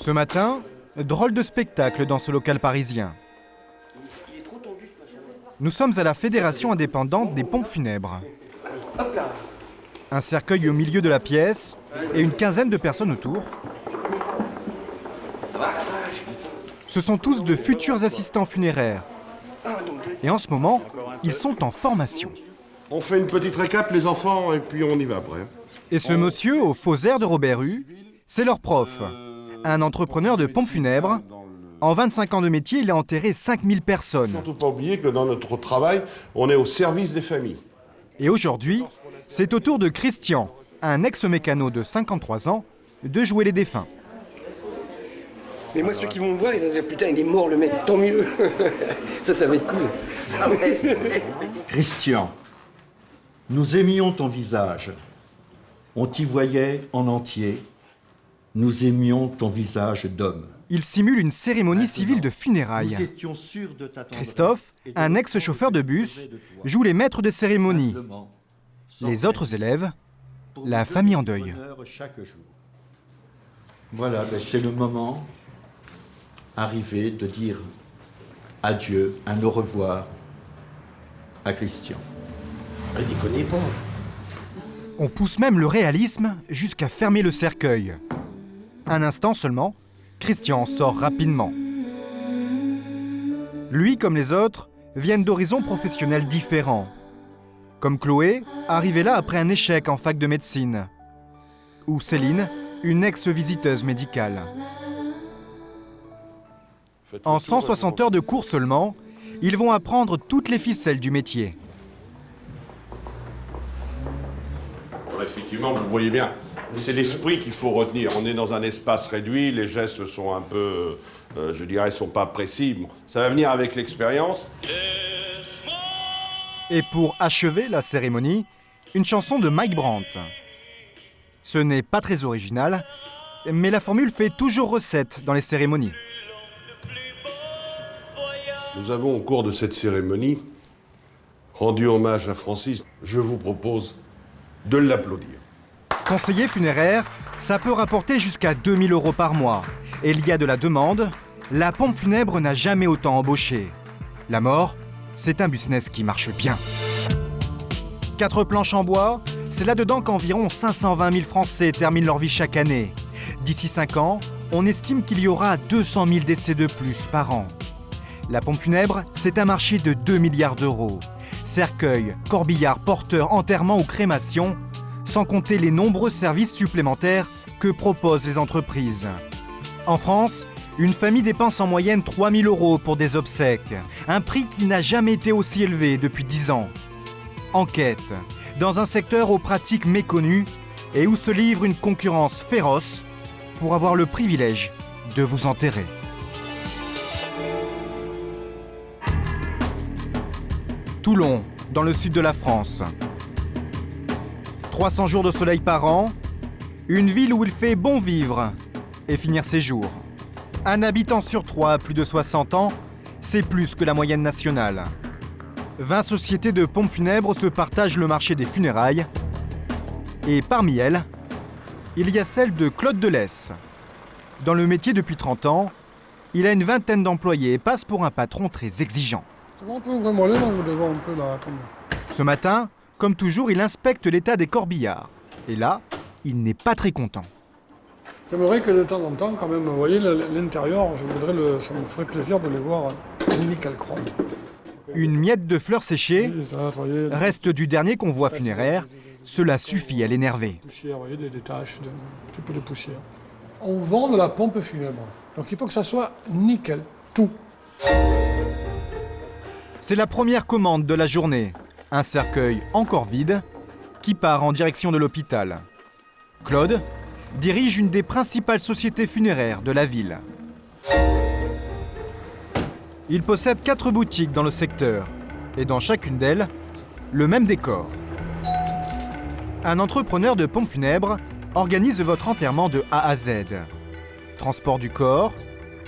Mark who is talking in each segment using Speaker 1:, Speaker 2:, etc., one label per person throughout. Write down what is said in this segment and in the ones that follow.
Speaker 1: Ce matin, drôle de spectacle dans ce local parisien. Nous sommes à la Fédération indépendante des pompes funèbres. Un cercueil au milieu de la pièce et une quinzaine de personnes autour. Ce sont tous de futurs assistants funéraires. Et en ce moment, ils sont en formation.
Speaker 2: On fait une petite récap, les enfants, et puis on y va après.
Speaker 1: Et ce monsieur au faux air de Robert Hue, c'est leur prof. Un entrepreneur de pompes funèbres. En 25 ans de métier, il a enterré 5000 personnes.
Speaker 2: Surtout pas oublier que dans notre travail, on est au service des familles.
Speaker 1: Et aujourd'hui, c'est au tour de Christian, un ex-mécano de 53 ans, de jouer les défunts.
Speaker 3: Mais moi, ceux qui vont me voir, ils vont dire « Putain, il est mort le mec, tant mieux !» Ça va être cool.
Speaker 4: Christian, nous aimions ton visage. On t'y voyait en entier. Nous aimions ton visage d'homme.
Speaker 1: Il simule une cérémonie civile de funérailles.
Speaker 4: Nous étions sûrs de ta tendresse.
Speaker 1: Christophe, un ex-chauffeur de bus, joue les maîtres de cérémonie. Les autres élèves, la famille en deuil.
Speaker 4: Chaque jour. Voilà, c'est le moment arrivé de dire adieu, un au revoir à Christian.
Speaker 3: Ne déconnez pas.
Speaker 1: On pousse même le réalisme jusqu'à fermer le cercueil. Un instant seulement, Christian sort rapidement. Lui, comme les autres, viennent d'horizons professionnels différents. Comme Chloé, arrivée là après un échec en fac de médecine. Ou Céline, une ex-visiteuse médicale. En 160 heures de cours seulement, ils vont apprendre toutes les ficelles du métier.
Speaker 2: Effectivement, vous voyez bien, c'est l'esprit qu'il faut retenir. On est dans un espace réduit, les gestes sont un peu, je dirais, sont pas précis. Bon, ça va venir avec l'expérience.
Speaker 1: Et pour achever la cérémonie, une chanson de Mike Brandt. Ce n'est pas très original, mais la formule fait toujours recette dans les cérémonies.
Speaker 2: Nous avons, au cours de cette cérémonie, rendu hommage à Francis. Je vous propose de l'applaudir.
Speaker 1: Conseiller funéraire, ça peut rapporter jusqu'à 2000 € par mois. Et il y a de la demande, la pompe funèbre n'a jamais autant embauché. La mort, c'est un business qui marche bien. 4 planches en bois, c'est là-dedans qu'environ 520 000 Français terminent leur vie chaque année. D'ici 5 ans, on estime qu'il y aura 200 000 décès de plus par an. La pompe funèbre, c'est un marché de 2 milliards d'euros. Cercueil, corbillard, porteur, enterrement ou crémation, sans compter les nombreux services supplémentaires que proposent les entreprises. En France, une famille dépense en moyenne 3 000 € pour des obsèques, un prix qui n'a jamais été aussi élevé depuis 10 ans. Enquête, dans un secteur aux pratiques méconnues et où se livre une concurrence féroce pour avoir le privilège de vous enterrer. Toulon, dans le sud de la France. 300 jours de soleil par an, une ville où il fait bon vivre et finir ses jours. Un habitant sur 3 à plus de 60 ans, c'est plus que la moyenne nationale. 20 sociétés de pompes funèbres se partagent le marché des funérailles. Et parmi elles, il y a celle de Claude Delesse. Dans le métier depuis 30 ans, il a une vingtaine d'employés et passe pour un patron très exigeant.
Speaker 5: On peut vraiment aller, vous devez un peu là.
Speaker 1: Ce matin, comme toujours, il inspecte l'état des corbillards. Et là, il n'est pas très content.
Speaker 5: J'aimerais que de temps en temps, quand même, vous voyez, l'intérieur, ça me ferait plaisir de les voir nickel chrome.
Speaker 1: Une miette de fleurs séchées, reste du dernier convoi funéraire, cela suffit à l'énerver.
Speaker 5: Poussière, vous voyez, des taches, un petit peu de poussière. On vend de la pompe funèbre, donc il faut que ça soit nickel, tout.
Speaker 1: C'est la première commande de la journée. Un cercueil encore vide qui part en direction de l'hôpital. Claude dirige une des principales sociétés funéraires de la ville. Il possède 4 boutiques dans le secteur et dans chacune d'elles, le même décor. Un entrepreneur de pompes funèbres organise votre enterrement de A à Z. Transport du corps,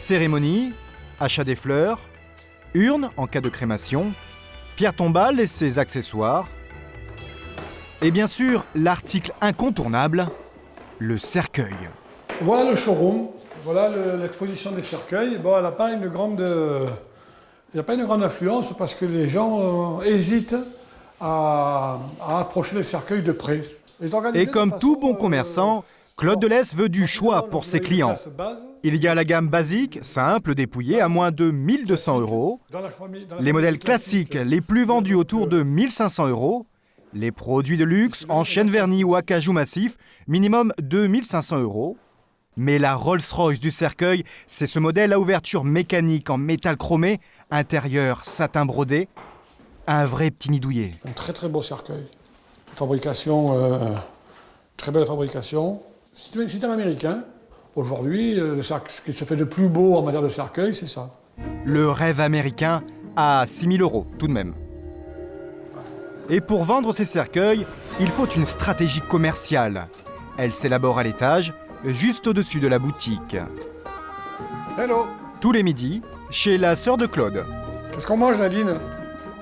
Speaker 1: cérémonie, achat des fleurs, urne en cas de crémation, pierre tombale et ses accessoires. Et bien sûr, l'article incontournable, le cercueil.
Speaker 5: Voilà le showroom, voilà l'exposition des cercueils. Bon, elle n'a pas une grande... Il n'y a pas une grande affluence parce que les gens hésitent à approcher les cercueils de près.
Speaker 1: Et comme tout bon commerçant, Claude Delesse veut du choix pour ses clients. Il y a la gamme basique, simple, dépouillée, à moins de 1 200 €. Les modèles classiques, les plus vendus autour de 1 500 €. Les produits de luxe en chêne verni ou acajou massif, minimum 2 500 €. Mais la Rolls-Royce du cercueil, c'est ce modèle à ouverture mécanique en métal chromé, intérieur satin brodé, un vrai petit nid douillet.
Speaker 5: Un très très beau cercueil. Fabrication, très belle fabrication. C'est un américain. Aujourd'hui, ce qui se fait de plus beau en matière de cercueil, c'est ça.
Speaker 1: Le rêve américain à 6 000 € tout de même. Et pour vendre ces cercueils, il faut une stratégie commerciale. Elle s'élabore à l'étage, juste au-dessus de la boutique.
Speaker 5: Hello.
Speaker 1: Tous les midis, chez la sœur de Claude.
Speaker 5: Qu'est-ce qu'on mange, Nadine?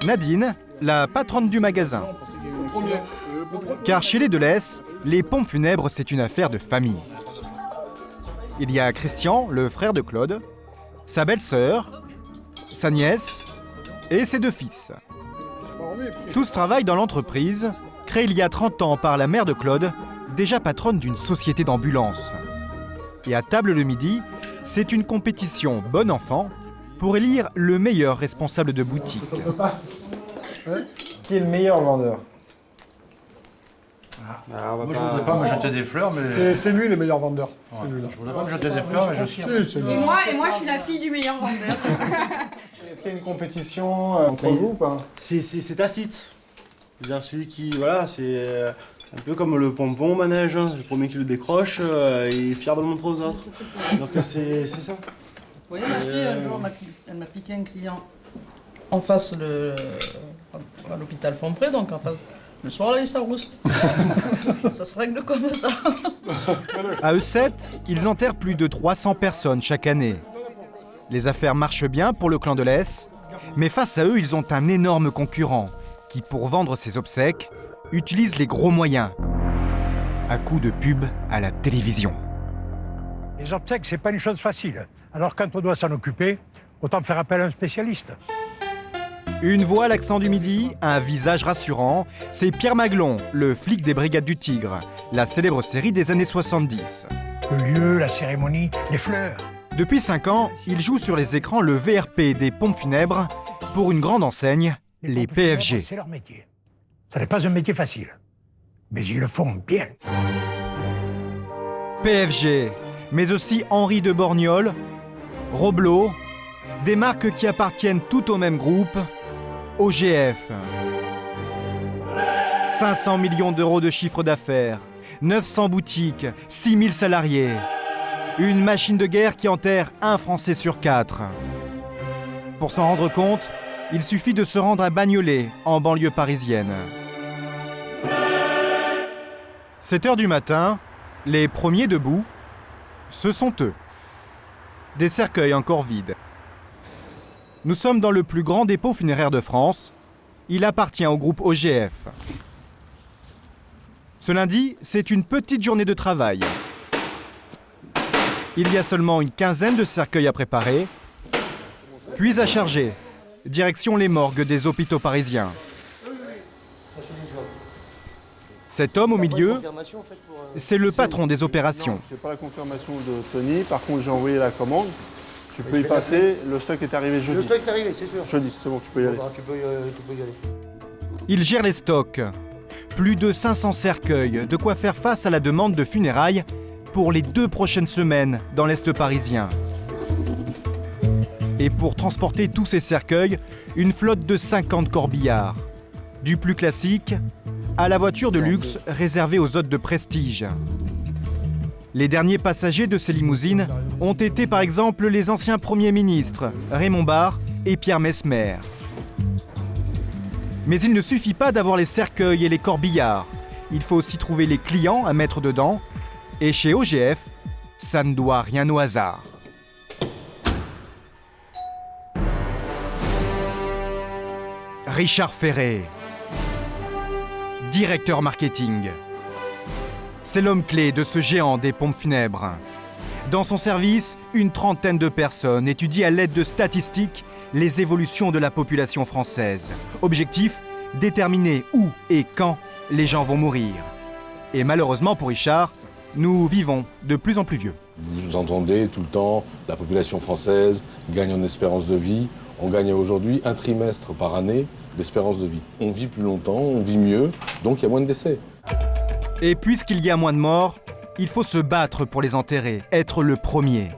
Speaker 1: Nadine, la patronne du magasin. Car chez les Delesse, les pompes funèbres, c'est une affaire de famille. Il y a Christian, le frère de Claude, sa belle-sœur, sa nièce et ses 2 fils. Tous travaillent dans l'entreprise, créée il y a 30 ans par la mère de Claude, déjà patronne d'une société d'ambulance. Et à table le midi, c'est une compétition bon enfant pour élire le meilleur responsable de boutique.
Speaker 6: Qui est le meilleur vendeur?
Speaker 7: Moi, je ne voudrais pas me jeter des fleurs, mais...
Speaker 5: C'est lui le meilleur vendeur.
Speaker 7: Ouais. Je ne voudrais pas me jeter des fleurs, mais je suis...
Speaker 5: Et
Speaker 8: moi, je suis la fille du meilleur vendeur.
Speaker 6: Est-ce qu'il y a une compétition entre vous ou pas?
Speaker 9: C'est tacite. C'est-à-dire celui qui, voilà, c'est un peu comme le pompon au manège. Hein. Le premier qui le décroche, il est fier de le montrer aux autres. Donc c'est ça.
Speaker 10: Vous voyez, ma fille, un jour, elle m'a piqué un client en face à l'hôpital Fompré, donc en face. Le soir, là, ça rouste. Ça se règle comme ça.
Speaker 1: À eux 7, ils enterrent plus de 300 personnes chaque année. Les affaires marchent bien pour le clan Delesse, mais face à eux, ils ont un énorme concurrent qui, pour vendre ses obsèques, utilise les gros moyens. À coups de pub à la télévision.
Speaker 11: Les obsèques, c'est pas une chose facile. Alors quand on doit s'en occuper, autant faire appel à un spécialiste.
Speaker 1: Une voix à l'accent du midi, un visage rassurant, c'est Pierre Maglon, le flic des Brigades du Tigre, la célèbre série des années 70.
Speaker 11: Le lieu, la cérémonie, les fleurs.
Speaker 1: Depuis 5 ans, il joue sur les écrans le VRP des pompes funèbres pour une grande enseigne, les PFG.
Speaker 11: C'est leur métier. Ça n'est pas un métier facile, mais ils le font bien.
Speaker 1: PFG, mais aussi Henri de Borgnole, Roblo, des marques qui appartiennent toutes au même groupe, OGF. 500 millions d'euros de chiffre d'affaires, 900 boutiques, 6000 salariés. Une machine de guerre qui enterre un Français sur 4. Pour s'en rendre compte, il suffit de se rendre à Bagnolet, en banlieue parisienne. 7 h du matin, les premiers debout, ce sont eux. Des cercueils encore vides. Nous sommes dans le plus grand dépôt funéraire de France. Il appartient au groupe OGF. Ce lundi, c'est une petite journée de travail. Il y a seulement une quinzaine de cercueils à préparer, puis à charger. Direction les morgues des hôpitaux parisiens. Cet homme au milieu, c'est le patron des opérations.
Speaker 12: Je n'ai pas la confirmation de Tony, par contre j'ai envoyé la commande. Tu peux y passer, le stock est arrivé jeudi.
Speaker 3: Le stock est arrivé, c'est sûr.
Speaker 12: Jeudi, c'est bon, tu peux y aller.
Speaker 3: Tu peux y aller.
Speaker 1: Il gère les stocks. Plus de 500 cercueils, de quoi faire face à la demande de funérailles pour les 2 prochaines semaines dans l'Est parisien. Et pour transporter tous ces cercueils, une flotte de 50 corbillards. Du plus classique à la voiture de luxe réservée aux hôtes de prestige. Les derniers passagers de ces limousines ont été par exemple les anciens premiers ministres, Raymond Barre et Pierre Messmer. Mais il ne suffit pas d'avoir les cercueils et les corbillards. Il faut aussi trouver les clients à mettre dedans. Et chez OGF, ça ne doit rien au hasard. Richard Ferré, directeur marketing. C'est l'homme clé de ce géant des pompes funèbres. Dans son service, une trentaine de personnes étudient à l'aide de statistiques les évolutions de la population française. Objectif, déterminer où et quand les gens vont mourir. Et malheureusement pour Richard, nous vivons de plus en plus vieux.
Speaker 13: Vous entendez tout le temps, la population française gagne en espérance de vie. On gagne aujourd'hui un trimestre par année d'espérance de vie. On vit plus longtemps, on vit mieux, donc il y a moins de décès.
Speaker 1: Et puisqu'il y a moins de morts, il faut se battre pour les enterrer, être le premier.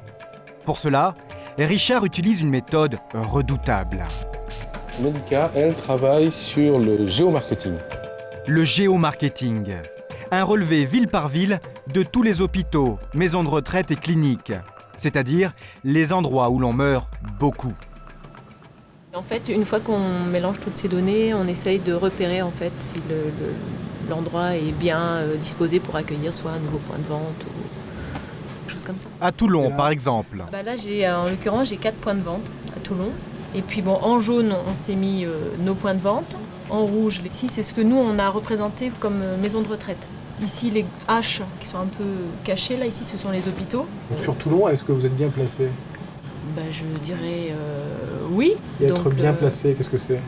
Speaker 1: Pour cela, Richard utilise une méthode redoutable.
Speaker 13: Mélika, elle travaille sur le géomarketing.
Speaker 1: Le géomarketing. Un relevé ville par ville de tous les hôpitaux, maisons de retraite et cliniques. C'est-à-dire les endroits où l'on meurt beaucoup.
Speaker 14: En fait, une fois qu'on mélange toutes ces données, on essaye de repérer en fait si l'endroit est bien disposé pour accueillir soit un nouveau point de vente ou quelque chose comme ça.
Speaker 1: À Toulon, par exemple.
Speaker 14: Là, en l'occurrence, j'ai 4 points de vente à Toulon. Et puis bon, en jaune, on s'est mis nos points de vente. En rouge, ici, c'est ce que nous, on a représenté comme maison de retraite. Ici, les haches qui sont un peu cachées, là, ici, ce sont les hôpitaux.
Speaker 6: Sur Toulon, est-ce que vous êtes bien placé?
Speaker 14: Je dirais oui.
Speaker 6: Et être bien placé, qu'est-ce que c'est?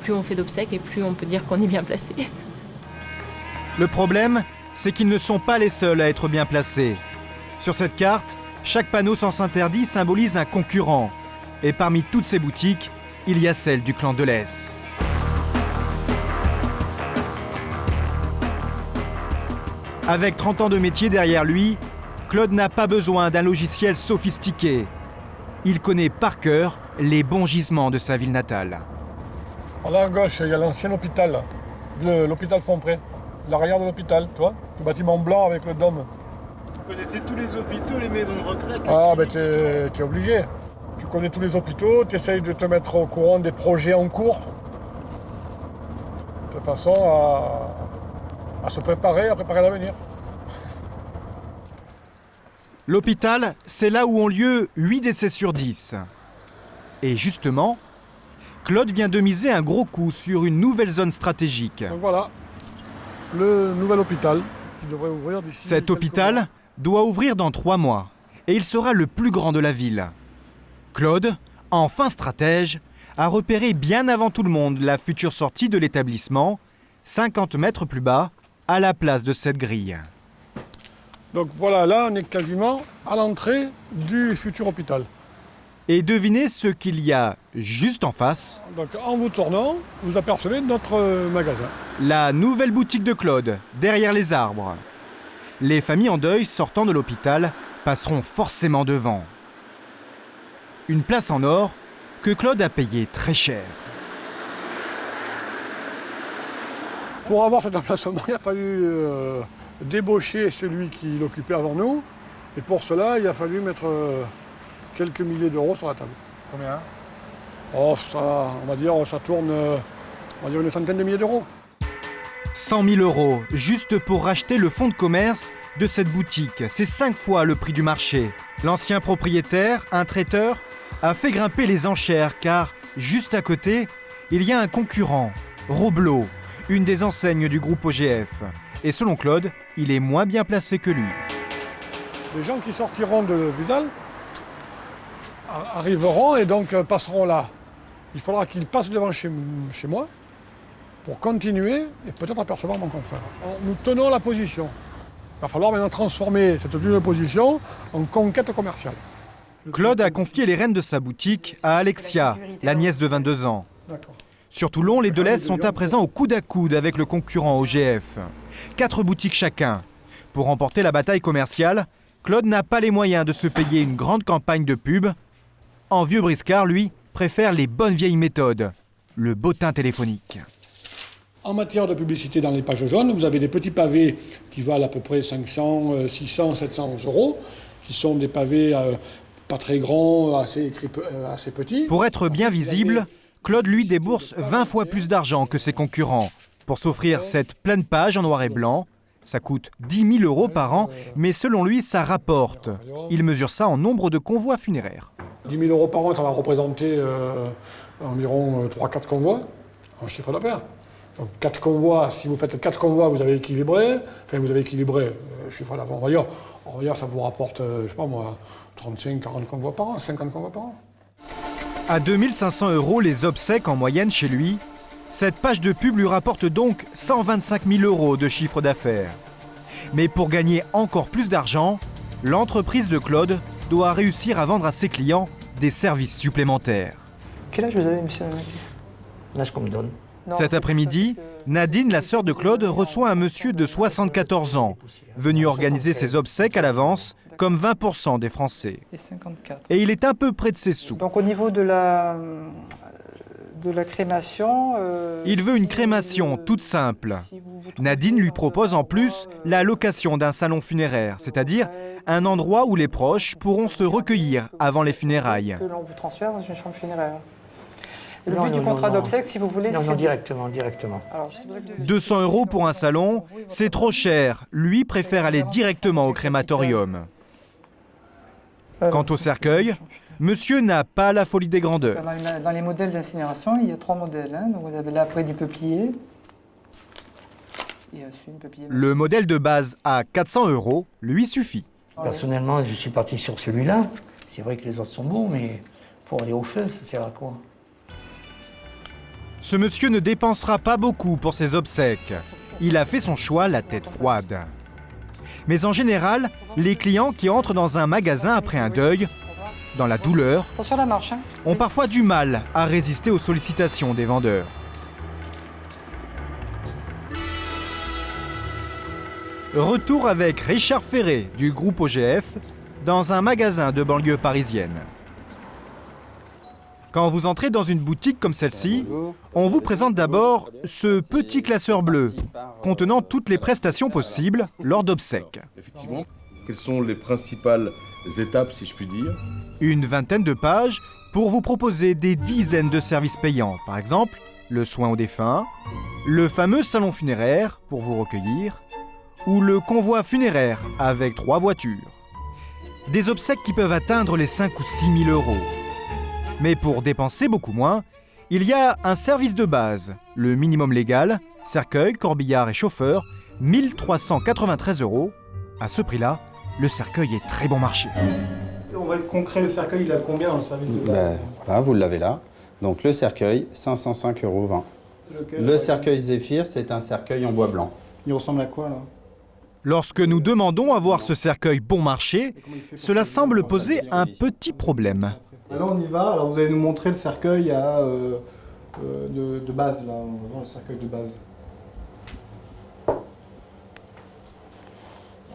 Speaker 14: Plus on fait d'obsèques et plus on peut dire qu'on est bien placé.
Speaker 1: Le problème, c'est qu'ils ne sont pas les seuls à être bien placés. Sur cette carte, chaque panneau sens interdit symbolise un concurrent. Et parmi toutes ces boutiques, il y a celle du clan Delesse. Avec 30 ans de métier derrière lui, Claude n'a pas besoin d'un logiciel sophistiqué. Il connaît par cœur les bons gisements de sa ville natale.
Speaker 5: Là à gauche, il y a l'ancien hôpital, l'hôpital Fompré, l'arrière de l'hôpital, tu vois, le bâtiment blanc avec le dôme.
Speaker 9: Vous connaissez tous les hôpitaux, les maisons de retraite?
Speaker 5: Ah, t'es obligé. Tu connais tous les hôpitaux, tu essayes de te mettre au courant des projets en cours, de façon à se préparer, à préparer l'avenir.
Speaker 1: L'hôpital, c'est là où ont lieu 8 décès sur 10. Et justement, Claude vient de miser un gros coup sur une nouvelle zone stratégique.
Speaker 5: Donc voilà, le nouvel hôpital qui devrait ouvrir d'ici.
Speaker 1: Cet hôpital doit ouvrir dans 3 mois et il sera le plus grand de la ville. Claude, enfin stratège, a repéré bien avant tout le monde la future sortie de l'établissement, 50 mètres plus bas, à la place de cette grille.
Speaker 5: Donc voilà, là on est quasiment à l'entrée du futur hôpital.
Speaker 1: Et devinez ce qu'il y a juste en face.
Speaker 5: Donc en vous tournant, vous apercevez notre magasin.
Speaker 1: La nouvelle boutique de Claude, derrière les arbres. Les familles en deuil sortant de l'hôpital passeront forcément devant. Une place en or que Claude a payé très cher.
Speaker 5: Pour avoir cet emplacement, il a fallu débaucher celui qui l'occupait avant nous. Et pour cela, il a fallu mettre quelques milliers d'euros sur la table.
Speaker 6: Combien?
Speaker 5: Ça, on va dire, ça tourne une centaine de milliers d'euros.
Speaker 1: 100 000 euros, juste pour racheter le fonds de commerce de cette boutique. C'est 5 fois le prix du marché. L'ancien propriétaire, un traiteur, a fait grimper les enchères car, juste à côté, il y a un concurrent, Roblo, une des enseignes du groupe OGF. Et selon Claude, il est moins bien placé que lui.
Speaker 5: Les gens qui sortiront de l'hôpital arriveront et donc passeront là. Il faudra qu'ils passent devant chez moi pour continuer et peut-être apercevoir mon confrère. Nous tenons la position. Il va falloir maintenant transformer cette double position en conquête commerciale.
Speaker 1: Claude a confié les rênes de sa boutique à Alexia, la nièce de 22 ans. Sur Toulon, les Delesse sont à présent au coude à coude avec le concurrent OGF. 4 boutiques chacun. Pour remporter la bataille commerciale, Claude n'a pas les moyens de se payer une grande campagne de pub. En vieux briscard, lui, préfère les bonnes vieilles méthodes, le bottin téléphonique.
Speaker 5: En matière de publicité dans les pages jaunes, vous avez des petits pavés qui valent à peu près 500, 600, 700 euros, qui sont des pavés pas très grands, assez petits.
Speaker 1: Pour être bien visible, Claude, lui, débourse 20 fois plus d'argent que ses concurrents. Pour s'offrir cette pleine page en noir et blanc, ça coûte 10 000 euros par an, mais selon lui, ça rapporte. Il mesure ça en nombre de convois funéraires.
Speaker 5: 10 000 euros par an, ça va représenter environ 3-4 convois en chiffre d'affaires. Donc 4 convois, si vous faites 4 convois, vous avez équilibré, le chiffre d'affaires. On va dire, On va dire ça vous rapporte, je sais pas moi, 35, 40 convois par an, 50 convois par an.
Speaker 1: À 2500 € les obsèques en moyenne chez lui, cette page de pub lui rapporte donc 125 000 € de chiffre d'affaires. Mais pour gagner encore plus d'argent, l'entreprise de Claude doit réussir à vendre à ses clients des services supplémentaires.
Speaker 15: Quel âge vous avez, monsieur? L'âge qu'on me donne.
Speaker 1: Cet après-midi, Nadine, la sœur de Claude, reçoit un monsieur de 74 ans, venu organiser ses obsèques à l'avance, comme 20% des Français.
Speaker 15: Et 54.
Speaker 1: Et il est un peu près de ses sous.
Speaker 15: Donc au niveau de la crémation...
Speaker 1: Il veut une crémation toute simple. Nadine lui propose en plus la location d'un salon funéraire, c'est-à-dire un endroit où les proches pourront se recueillir avant les funérailles.
Speaker 15: Que l'on vous transfère dans une chambre funéraire. Le but du contrat d'obsèques, si vous voulez, c'est...
Speaker 16: Non, directement.
Speaker 15: Alors,
Speaker 1: 200 € pour un salon, c'est trop cher. Lui préfère aller directement au crématorium. Quant au cercueil, monsieur n'a pas la folie des grandeurs.
Speaker 15: Dans les modèles d'incinération, il y a 3 modèles. Hein. Donc vous avez là après du peuplier. Et une peuplier.
Speaker 1: Le modèle de base à 400 € lui suffit.
Speaker 16: Personnellement, je suis parti sur celui-là. C'est vrai que les autres sont bons, mais pour aller au feu, ça sert à quoi?
Speaker 1: Ce monsieur ne dépensera pas beaucoup pour ses obsèques. Il a fait son choix la tête froide. Mais en général, les clients qui entrent dans un magasin après un deuil, dans la douleur,
Speaker 15: attention à la marche, hein.
Speaker 1: Ont parfois du mal à résister aux sollicitations des vendeurs. Retour avec Richard Ferré du groupe OGF dans un magasin de banlieue parisienne. Quand vous entrez dans une boutique comme celle-ci, on vous présente d'abord ce petit classeur bleu contenant toutes les prestations possibles lors d'obsèques.
Speaker 13: Effectivement, quelles sont les principales étapes, si je puis dire?
Speaker 1: Une vingtaine de pages pour vous proposer des dizaines de services payants. Par exemple, le soin aux défunts, le fameux salon funéraire pour vous recueillir, ou le convoi funéraire avec 3 voitures. Des obsèques qui peuvent atteindre les 5 ou 6 000 €. Mais pour dépenser beaucoup moins, il y a un service de base, le minimum légal, cercueil, corbillard et chauffeur, 1 393 €. À ce prix-là, le cercueil est très bon marché.
Speaker 9: On va être concret, le cercueil, il a combien dans le service de base?
Speaker 17: Voilà, vous l'avez là. Donc le cercueil, 505,20 €. Le cercueil Zéphyr, c'est un cercueil en bois blanc.
Speaker 12: Il ressemble à quoi, là?
Speaker 1: Lorsque nous demandons à voir ce cercueil bon marché, cela semble poser un petit problème.
Speaker 12: Alors on y va, alors vous allez nous montrer le cercueil de base, là, on va voir le cercueil de base.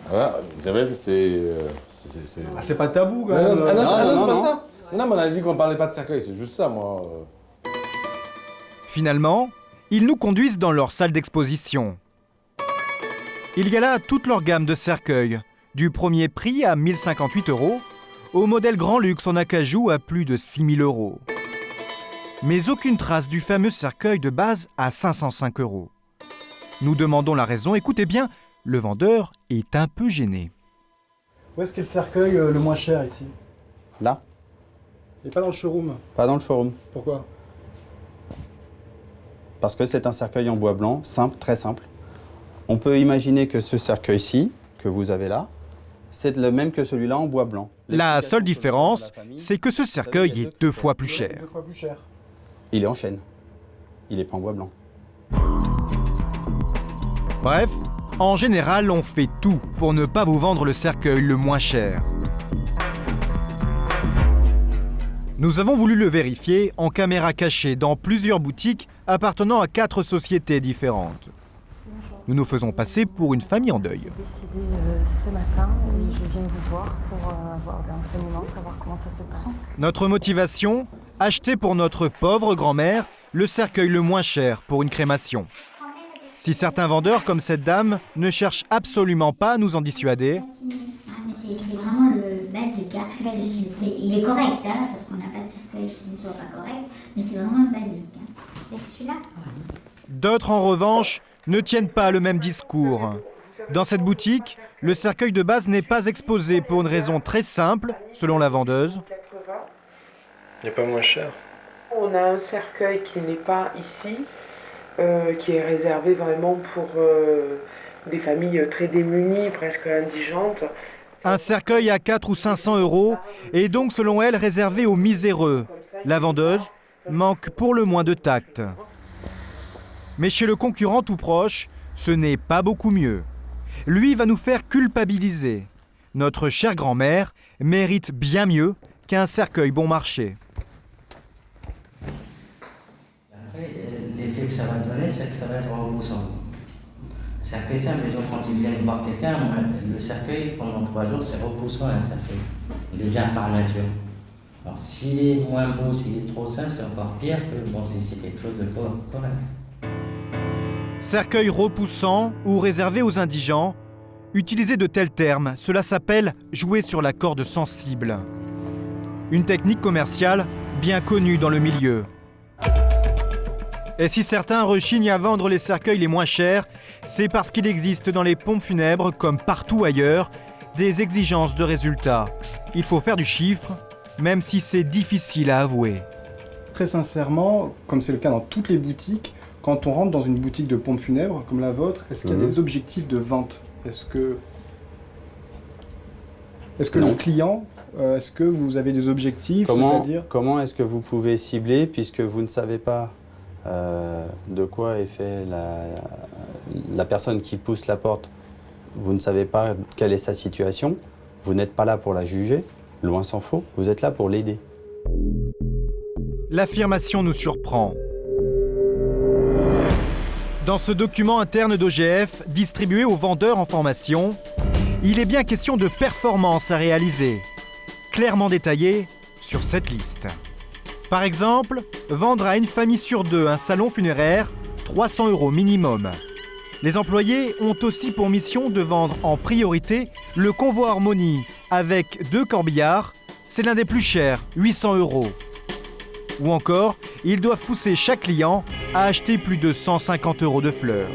Speaker 13: Voilà, Isabelle, c'est...
Speaker 12: Ah, c'est pas tabou, quand
Speaker 13: même.
Speaker 12: même.
Speaker 13: Non, c'est pas ça. Non, mais on a dit qu'on parlait pas de cercueil, c'est juste ça, moi.
Speaker 1: Finalement, ils nous conduisent dans leur salle d'exposition. Il y a là toute leur gamme de cercueils, du premier prix à 1 058 € au modèle grand luxe en acajou à plus de 6 000 €. Mais aucune trace du fameux cercueil de base à 505 €. Nous demandons la raison, écoutez bien, le vendeur est un peu gêné.
Speaker 12: Où est-ce qu'est le cercueil le moins cher ici?
Speaker 17: Là.
Speaker 12: Et pas dans le showroom?
Speaker 17: Pas dans le showroom.
Speaker 12: Pourquoi?
Speaker 17: Parce que c'est un cercueil en bois blanc, simple, très simple. On peut imaginer que ce cercueil-ci, que vous avez là, c'est le même que celui-là en bois blanc.
Speaker 1: La seule différence, c'est que ce cercueil est 2 fois plus cher.
Speaker 12: 2 fois plus cher.
Speaker 17: Il est en chêne. Il n'est pas en bois blanc.
Speaker 1: Bref, en général, on fait tout pour ne pas vous vendre le cercueil le moins cher. Nous avons voulu le vérifier en caméra cachée dans plusieurs boutiques appartenant à 4 sociétés différentes. Nous nous faisons passer pour une famille en deuil.
Speaker 18: J'ai décidé ce matin et je viens vous voir pour avoir des renseignements, savoir comment ça se passe.
Speaker 1: Notre motivation, acheter pour notre pauvre grand-mère le cercueil le moins cher pour une crémation. Si certains vendeurs, comme cette dame, ne cherchent absolument pas à nous en dissuader,
Speaker 19: c'est vraiment le basique. Hein. Il est correct, hein, parce qu'on n'a pas de cercueil qui ne soit pas correct, mais c'est vraiment le basique. Hein. C'est celui-là.
Speaker 1: D'autres, en revanche, ne tiennent pas le même discours. Dans cette boutique, le cercueil de base n'est pas exposé pour une raison très simple, selon la vendeuse.
Speaker 20: Il n'est pas moins cher.
Speaker 21: On a un cercueil qui n'est pas ici, qui est réservé vraiment pour des familles très démunies, presque indigentes.
Speaker 1: Un cercueil à 400 ou 500 € est donc selon elle réservé aux miséreux. La vendeuse manque pour le moins de tact. Mais chez le concurrent tout proche, ce n'est pas beaucoup mieux. Lui va nous faire culpabiliser. Notre chère grand-mère mérite bien mieux qu'un cercueil bon marché.
Speaker 16: Après, l'effet que ça va donner, c'est que ça va être repoussant. Un cercueil simple, les gens, quand ils viennent voir quelqu'un, le cercueil, pendant 3 jours, c'est repoussant un cercueil. Déjà par nature. Alors, s'il est moins beau, s'il est trop simple, c'est encore pire que bon, si c'est quelque chose de correct.
Speaker 1: Cercueil repoussant ou réservé aux indigents, utiliser de tels termes, cela s'appelle jouer sur la corde sensible. Une technique commerciale bien connue dans le milieu. Et si certains rechignent à vendre les cercueils les moins chers, c'est parce qu'il existe dans les pompes funèbres, comme partout ailleurs, des exigences de résultats. Il faut faire du chiffre, même si c'est difficile à avouer.
Speaker 6: Très sincèrement, comme c'est le cas dans toutes les boutiques, quand on rentre dans une boutique de pompes funèbres comme la vôtre, est-ce qu'il y a des objectifs de vente? Est-ce que le client, est-ce que vous avez des objectifs?
Speaker 17: Comment est-ce que vous pouvez cibler puisque vous ne savez pas de quoi est fait la personne qui pousse la porte? Vous ne savez pas quelle est sa situation. Vous n'êtes pas là pour la juger, loin s'en faut. Vous êtes là pour l'aider.
Speaker 1: L'affirmation nous surprend. Dans ce document interne d'OGF, distribué aux vendeurs en formation, il est bien question de performances à réaliser, clairement détaillées sur cette liste. Par exemple, vendre à une famille sur 2 un salon funéraire, 300 € minimum. Les employés ont aussi pour mission de vendre en priorité le convoi harmonie avec 2 corbillards, c'est l'un des plus chers, 800 €. Ou encore, ils doivent pousser chaque client à acheter plus de 150 € de fleurs.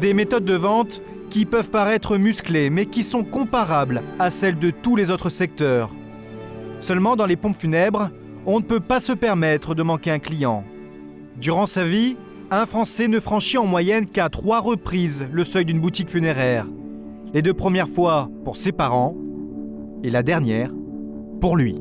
Speaker 1: Des méthodes de vente qui peuvent paraître musclées, mais qui sont comparables à celles de tous les autres secteurs. Seulement, dans les pompes funèbres, on ne peut pas se permettre de manquer un client. Durant sa vie, un Français ne franchit en moyenne qu'à 3 reprises le seuil d'une boutique funéraire. Les 2 premières fois pour ses parents et la dernière pour lui.